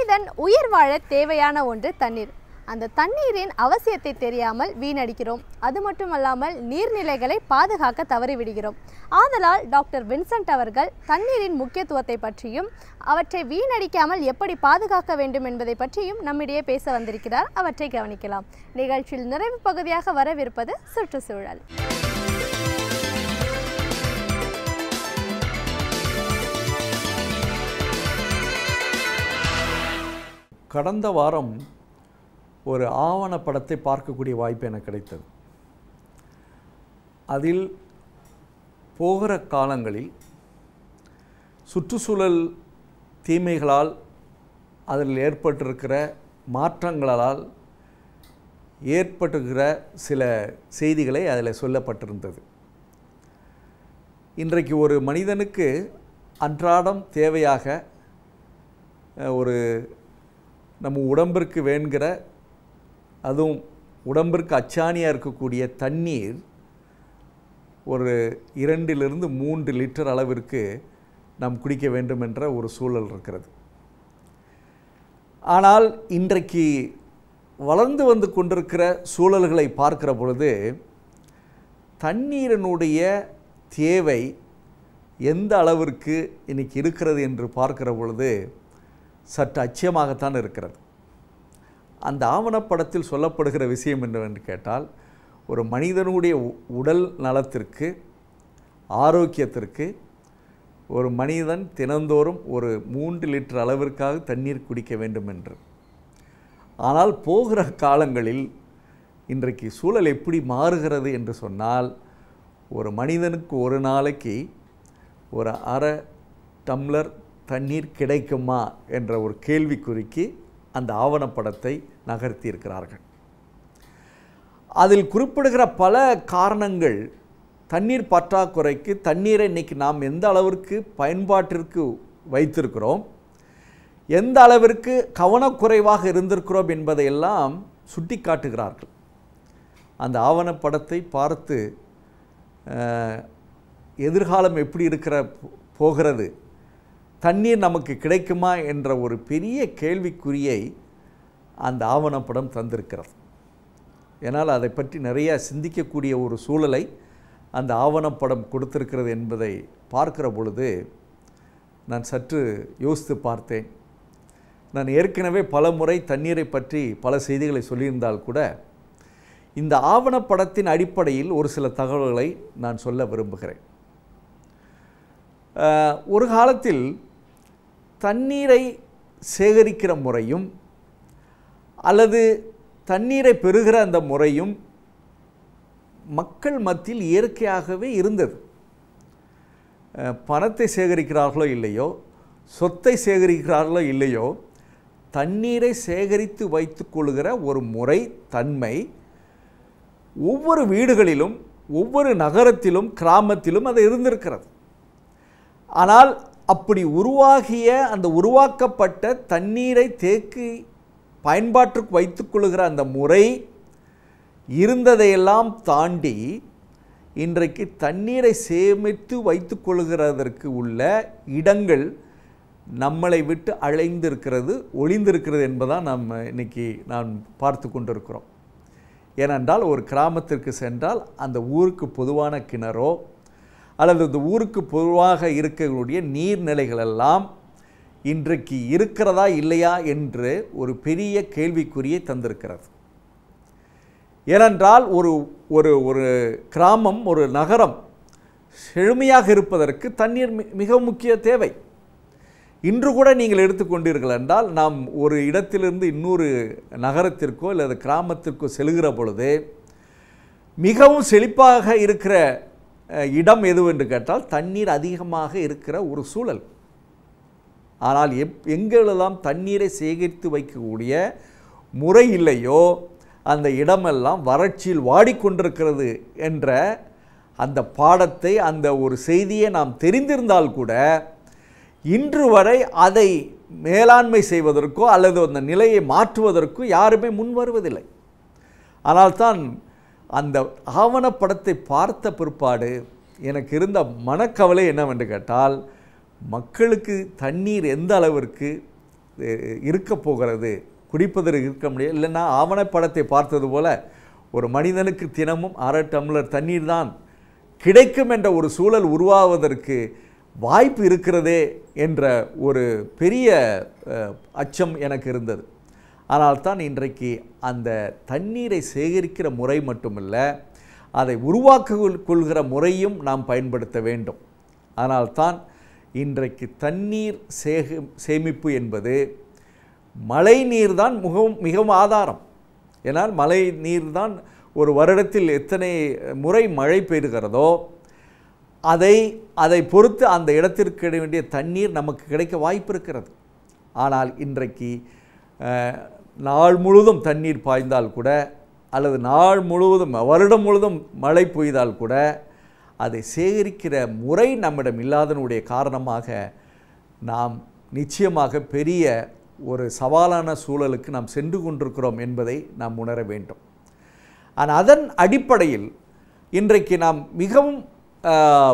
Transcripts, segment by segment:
மனிதன் உயிர் வாழ தேவையான ஒன்று தண்ணீர். அந்த தண்ணீரின் அவசியத்தை தெரியாமல் வீணடிக்கிறோம். அது மட்டுமல்லாமல் நீர்நிலைகளை பாதுகாக்க தவறிவிடுகிறோம். ஆதலால் டாக்டர் வின்சென்ட் அவர்கள் தண்ணீரின் முக்கியத்துவத்தை பற்றியும் அவற்றை வீணடிக்காமல் எப்படி பாதுகாக்க வேண்டும் என்பதை பற்றியும் நம்மிடையே பேச வந்திருக்கிறார். அவற்றை கவனிக்கலாம். நிகழ்ச்சியில் நிறைவு பகுதியாக வரவிருப்பது சுற்றுச்சூழல். கடந்த வாரம் ஒரு ஆவணப்படத்தை பார்க்கக்கூடிய வாய்ப்பு எனக்கு கிடைத்தது. அதில் போகிற காலங்களில் சுற்றுச்சூழல் தீமைகளால் அதில் ஏற்பட்டிருக்கிற மாற்றங்களால் ஏற்பட்டிருக்கிற சில செய்திகளை அதில் சொல்லப்பட்டிருந்தது. இன்றைக்கு ஒரு மனிதனுக்கு அன்றாடம் தேவையாக ஒரு நம்ம உடம்பிற்கு வேண்கிற, அதுவும் உடம்பிற்கு அச்சாணியாக இருக்கக்கூடிய தண்ணீர் ஒரு 2-3 லிட்டர் அளவிற்கு நாம் குடிக்க வேண்டும் என்ற ஒரு சூழல் இருக்கிறது. ஆனால் இன்றைக்கு வளர்ந்து வந்து கொண்டிருக்கிற சூழல்களை பார்க்கிற பொழுது தண்ணீரினுடைய தேவை எந்த அளவிற்கு இன்றைக்கி இருக்கிறது என்று பார்க்கிற பொழுது சற்று அச்சமாகத்தான் இருக்கிறது. அந்த ஆவணப்படத்தில் சொல்லப்படுகிற விஷயம் என்னவென்று கேட்டால், ஒரு மனிதனுடைய உடல் நலத்திற்கு, ஆரோக்கியத்திற்கு ஒரு மனிதன் தினந்தோறும் ஒரு 3 லிட்டர் அளவிற்காக தண்ணீர் குடிக்க வேண்டும் என்று. ஆனால் போகிற காலங்களில் இன்றைக்கு சூழல் எப்படி மாறுகிறது என்று சொன்னால், ஒரு மனிதனுக்கு ஒரு நாளைக்கு ஒரு அரை டம்ளர் தண்ணீர் கிடைக்குமா என்ற ஒரு கேள்விக்குறிக்கு அந்த ஆவணப்படத்தை நகர்த்தியிருக்கிறார்கள். அதில் குறிப்பிடுகிற பல காரணங்கள் தண்ணீர் பற்றாக்குறைக்கு, தண்ணீரை இன்றைக்கி நாம் எந்த அளவிற்கு பயன்பாட்டிற்கு வைத்திருக்கிறோம், எந்த அளவிற்கு கவனக்குறைவாக இருந்திருக்கிறோம் என்பதையெல்லாம் சுட்டி காட்டுகிறார்கள். அந்த ஆவணப்படத்தை பார்த்து எதிர்காலம் எப்படி போகிறது, தண்ணீர் நமக்கு கிடைக்குமா என்ற ஒரு பெரிய கேள்விக்குறியை அந்த ஆவணப்படம் தந்திருக்கிறது. ஏன்னால் அதை பற்றி நிறைய சிந்திக்கக்கூடிய ஒரு சூழலை அந்த ஆவணப்படம் கொடுத்திருக்கிறது என்பதை பார்க்கிற பொழுது நான் சற்று யோசித்து பார்த்தேன். நான் ஏற்கனவே பல முறை தண்ணீரை பற்றி பல செய்திகளை சொல்லியிருந்தால் கூட இந்த ஆவணப்படத்தின் அடிப்படையில் ஒரு சில தகவல்களை நான் சொல்ல விரும்புகிறேன். ஒரு காலத்தில் தண்ணீரை சேகரிக்கிற முறையும் அல்லது தண்ணீரை பெறுகிற அந்த முறையும் மக்கள் மத்தியில் இயற்கையாகவே இருந்தது. பணத்தை சேகரிக்கிறார்களோ இல்லையோ, சொத்தை சேகரிக்கிறார்களோ இல்லையோ, தண்ணீரை சேகரித்து வைத்துக் கொள்கிற ஒரு முறை, தன்மை ஒவ்வொரு வீடுகளிலும், ஒவ்வொரு நகரத்திலும், கிராமத்திலும் அது இருந்திருக்கிறது. ஆனால் அப்படி உருவாகிய அந்த உருவாக்கப்பட்ட தண்ணீரை தேக்கி பயன்பாட்டிற்கு வைத்துக்கொள்கிற அந்த முறை இருந்ததையெல்லாம் தாண்டி இன்றைக்கு தண்ணீரை சேமித்து வைத்துக்கொள்கிறதற்கு உள்ள இடங்கள் நம்மளை விட்டு அழைந்திருக்கிறது, ஒளிந்திருக்கிறது என்பதான் நாம் பார்த்து கொண்டிருக்கிறோம். ஏனென்றால் ஒரு கிராமத்திற்கு சென்றால் அந்த ஊருக்கு பொதுவான கிணறோ அல்லது இந்த ஊருக்கு பொதுவாக இருக்கக்கூடிய நீர்நிலைகளெல்லாம் இன்றைக்கு இருக்கிறதா இல்லையா என்று ஒரு பெரிய கேள்விக்குறியை தந்திருக்கிறது. ஏனென்றால் ஒரு ஒரு ஒரு கிராமம், ஒரு நகரம் செழுமையாக இருப்பதற்கு தண்ணீர் மிக முக்கிய தேவை. இன்று கூட நீங்கள் எடுத்துக்கொண்டீர்கள் என்றால், நாம் ஒரு இடத்திலிருந்து இன்னொரு நகரத்திற்கோ அல்லது கிராமத்திற்கோ செல்கிற பொழுது மிகவும் செழிப்பாக இருக்கிற இடம் எதுவென்று கேட்டால் தண்ணீர் அதிகமாக இருக்கிற ஒரு சூழல். ஆனால் எங்கெல்லாம் தண்ணீரை சேகரித்து வைக்கக்கூடிய முறை இல்லையோ அந்த இடமெல்லாம் வறட்சியில் வாடிக்கொண்டிருக்கிறது என்ற அந்த பாடத்தை, அந்த ஒரு செய்தியை நாம் தெரிந்திருந்தால் கூட இன்று வரை அதை மேலாண்மை செய்வதற்கோ அல்லது அந்த நிலையை மாற்றுவதற்கோ யாருமே முன் வருவதில்லை. ஆனால்தான் அந்த ஆவணப்படத்தை பார்த்த பிற்பாடு எனக்கு இருந்த மனக்கவலை என்னவென்று கேட்டால், மக்களுக்கு தண்ணீர் எந்த அளவிற்கு இருக்க போகிறது, குடிப்பதற்கு இருக்க முடியாது. இல்லைன்னா ஆவணப்படத்தை பார்த்தது போல் ஒரு மனிதனுக்கு தினமும் 1/2 டம்ளர் தண்ணீர் தான் கிடைக்கும் என்ற ஒரு சூழல் உருவாவதற்கு வாய்ப்பு இருக்கிறதே என்ற ஒரு பெரிய அச்சம் எனக்கு இருந்தது. ஆனால் தான் இன்றைக்கு அந்த தண்ணீரை சேகரிக்கிற முறை மட்டுமல்ல, அதை கொள்கிற முறையும் நாம் பயன்படுத்த வேண்டும். ஆனால் தான் இன்றைக்கு தண்ணீர் சேமிப்பு என்பது மழை நீர் தான் மிகவும் ஆதாரம். ஏனால் மழை நீர் தான் ஒரு வருடத்தில் எத்தனை முறை மழை பெய்கிறதோ அதை பொறுத்து அந்த இடத்திற்கு கிடைக்க வேண்டிய தண்ணீர் நமக்கு கிடைக்க வாய்ப்பு இருக்கிறது. ஆனால் இன்றைக்கு நாள் முழுவதும் தண்ணீர் பாய்ந்தால் கூட, அல்லது நாள் முழுவதும் வருடம் முழுவதும் மழை பெய்தால் கூட, அதை சேகரிக்கிற முறை நம்மிடம் இல்லாதனுடைய காரணமாக நாம் நிச்சயமாக பெரிய ஒரு சவாலான சூழலுக்கு நாம் சென்று கொண்டிருக்கிறோம் என்பதை நாம் உணர வேண்டும். ஆனால் அதன் அடிப்படையில் இன்றைக்கு நாம் மிகவும்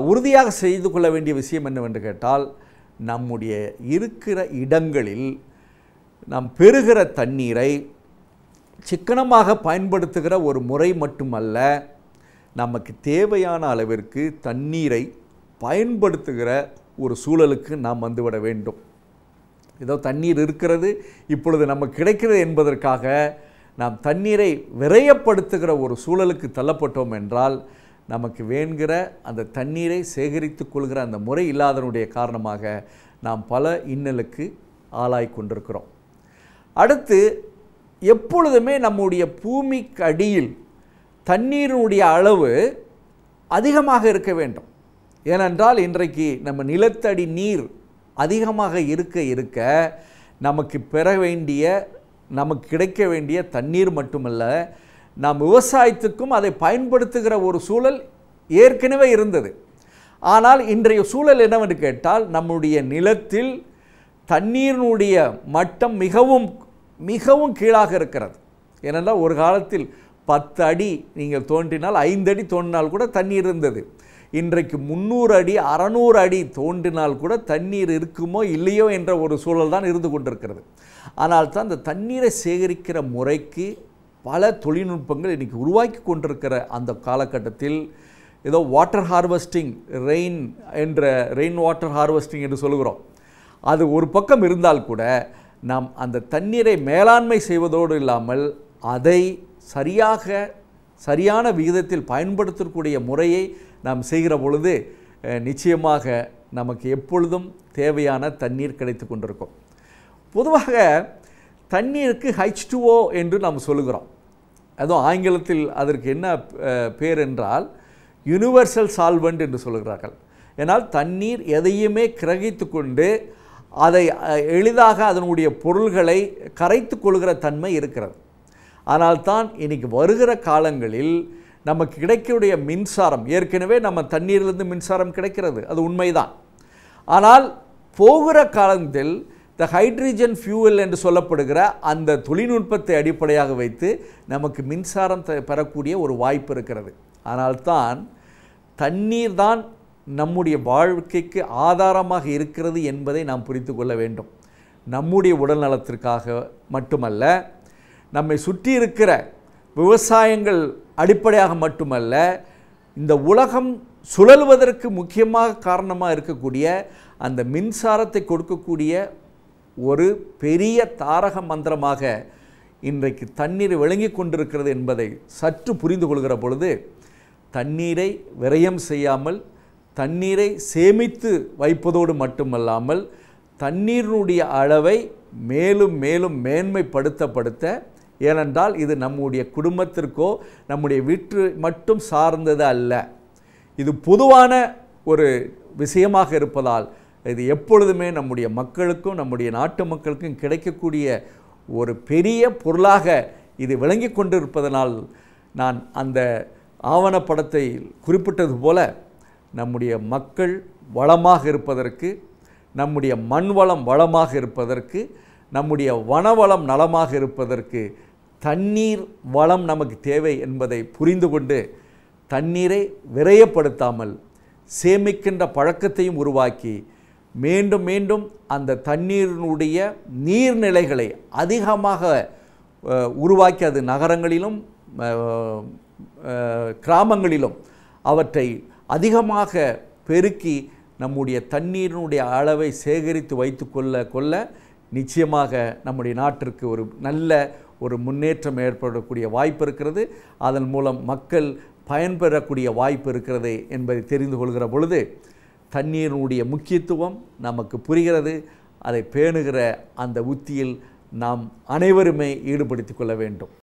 உறுதியாக செய்து கொள்ள வேண்டிய விஷயம் என்னவென்று கேட்டால், நம்முடைய இருக்கிற இடங்களில் நாம் பெறுகிற தண்ணீரை சிக்கனமாக பயன்படுத்துகிற ஒரு முறை மட்டுமல்ல, நமக்கு தேவையான அளவிற்கு தண்ணீரை பயன்படுத்துகிற ஒரு சூழலுக்கு நாம் வந்துவிட வேண்டும். ஏதோ தண்ணீர் இருக்கிறது, இப்பொழுது நமக்கு கிடைக்கிறது என்பதற்காக நாம் தண்ணீரை விரயப்படுத்துகிற ஒரு சூழலுக்கு தள்ளப்பட்டோம் என்றால், நமக்கு வேண்கிற அந்த தண்ணீரை சேகரித்து கொள்கிற அந்த முறை இல்லாதனுடைய காரணமாக நாம் பல இன்னலுக்கு ஆளாய் கொண்டிருக்கிறோம். அடுத்து, எப்பொழுதுமே நம்முடைய பூமிக்கு அடியில் தண்ணீருடைய அளவு அதிகமாக இருக்க வேண்டும். ஏனென்றால் இன்றைக்கு நம்ம நிலத்தடி நீர் அதிகமாக இருக்க நமக்கு நமக்கு கிடைக்க வேண்டிய தண்ணீர் மட்டுமல்ல, நாம் விவசாயத்துக்கும் அதை பயன்படுத்துகிற ஒரு சூழல் ஏற்கனவே இருந்தது. ஆனால் இன்றைய சூழல் என்னவென்று கேட்டால், நம்முடைய நிலத்தில் தண்ணீரினுடைய மட்டம் மிகவும் மிகவும் கீழாக இருக்கிறது. ஏனென்றால் ஒரு காலத்தில் 10 அடி நீங்கள் தோன்றினால் 5 அடி தோன்றினால் கூட தண்ணீர் இருந்தது. இன்றைக்கு 300 அடி 600 அடி தோன்றினால் கூட தண்ணீர் இருக்குமோ இல்லையோ என்ற ஒரு சூழல் தான் இருந்து கொண்டிருக்கிறது. ஆனால் தான் இந்த தண்ணீரை சேகரிக்கிற முறைக்கு பல தொழில்நுட்பங்கள் இன்றைக்கி உருவாக்கி கொண்டிருக்கிற அந்த காலகட்டத்தில் ஏதோ water harvesting, rain water harvesting என்று சொல்கிறோம். அது ஒரு பக்கம் இருந்தால் கூட நாம் அந்த தண்ணீரை மேலாண்மை செய்வதோடு இல்லாமல் அதை சரியான விகிதத்தில் பயன்படுத்தக்கூடிய முறையை நாம் செய்கிற பொழுது நிச்சயமாக நமக்கு எப்பொழுதும் தேவையான தண்ணீர் கிடைத்து கொண்டிருக்கும். பொதுவாக தண்ணீருக்கு H2O என்று நாம் சொல்லுகிறோம். அதுவும் ஆங்கிலத்தில் அதற்கு என்ன பேர் என்றால் யுனிவர்சல் சால்வெண்ட் என்று சொல்கிறார்கள். ஏன்னால் தண்ணீர் எதையுமே கிரகித்து கொண்டு அதை எளிதாக அதனுடைய பொருள்களை கரைத்து கொள்கிற தன்மை இருக்கிறது. ஆனால் தான் இன்றைக்கி வருகிற காலங்களில் நமக்கு கிடைக்கக்கூடிய மின்சாரம், ஏற்கனவே நம்ம தண்ணீரிலிருந்து மின்சாரம் கிடைக்கிறது, அது உண்மைதான். ஆனால் போகிற காலத்தில் இந்த ஹைட்ரஜன் ஃபியூவல் என்று சொல்லப்படுகிற அந்த தொழில்நுட்பத்தை அடிப்படையாக வைத்து நமக்கு மின்சாரம் பெறக்கூடிய ஒரு வாய்ப்பு இருக்கிறது. ஆனால் தான் தண்ணீர் தான் நம்முடைய வாழ்க்கைக்கு ஆதாரமாக இருக்கிறது என்பதை நாம் புரிந்து கொள்ள வேண்டும். நம்முடைய உடல் நலத்திற்காக மட்டுமல்ல, நம்மை சுற்றி இருக்கிற விவசாயங்கள் அடிப்படையாக மட்டுமல்ல, இந்த உலகம் சுழல்வதற்கு முக்கியமாக காரணமாக இருக்கக்கூடிய அந்த மின்சாரத்தை கொடுக்கக்கூடிய ஒரு பெரிய தாரக மந்திரமாக இன்றைக்கு தண்ணீர் விளங்கி கொண்டிருக்கிறது என்பதை சற்று புரிந்து கொள்கிற பொழுது, தண்ணீரை விரயம் செய்யாமல் தண்ணீரை சேமித்து வைப்பதோடு மட்டுமல்லாமல் தண்ணீரினுடைய அளவை மேலும் மேலும் மேன்மைப்படுத்த, ஏனென்றால் இது நம்முடைய குடும்பத்திற்கோ நம்முடைய வீட்டு மட்டும் சார்ந்தது அல்ல, இது பொதுவான ஒரு விஷயமாக இருப்பதால் இது எப்பொழுதுமே நம்முடைய மக்களுக்கும் நம்முடைய நாட்டு மக்களுக்கும் கிடைக்கக்கூடிய ஒரு பெரிய பொருளாக இது விளங்கி கொண்டிருப்பதனால் நான் அந்த ஆவணப்படத்தை குறிப்பிட்டது போல நம்முடைய மக்கள் வளமாக இருப்பதற்கு, நம்முடைய மண் வளம் வளமாக இருப்பதற்கு, நம்முடைய வனவளம் நலமாக இருப்பதற்கு தண்ணீர் வளம் நமக்கு தேவை என்பதை புரிந்து கொண்டு தண்ணீரை விரயப்படுத்தாமல் சேமிக்கின்ற பழக்கத்தையும் உருவாக்கி மீண்டும் மீண்டும் அந்த தண்ணீரினுடைய நீர்நிலைகளை அதிகமாக உருவாக்கி அது நகரங்களிலும் கிராமங்களிலும் அவற்றை அதிகமாக பெருக்கி நம்முடைய தண்ணீரினுடைய அளவை சேகரித்து வைத்து கொள்ள நிச்சயமாக நம்முடைய நாட்டிற்கு ஒரு நல்ல ஒரு முன்னேற்றம் ஏற்படக்கூடிய வாய்ப்பு இருக்கிறது. அதன் மூலம் மக்கள் பயன்பெறக்கூடிய வாய்ப்பு இருக்கிறது என்பதை தெரிந்து கொள்கிற பொழுது தண்ணீரினுடைய முக்கியத்துவம் நமக்கு புரிகிறது. அதை பேணுகிற அந்த உத்தியில் நாம் அனைவருமே ஈடுபடுத்திக் கொள்ள வேண்டும்.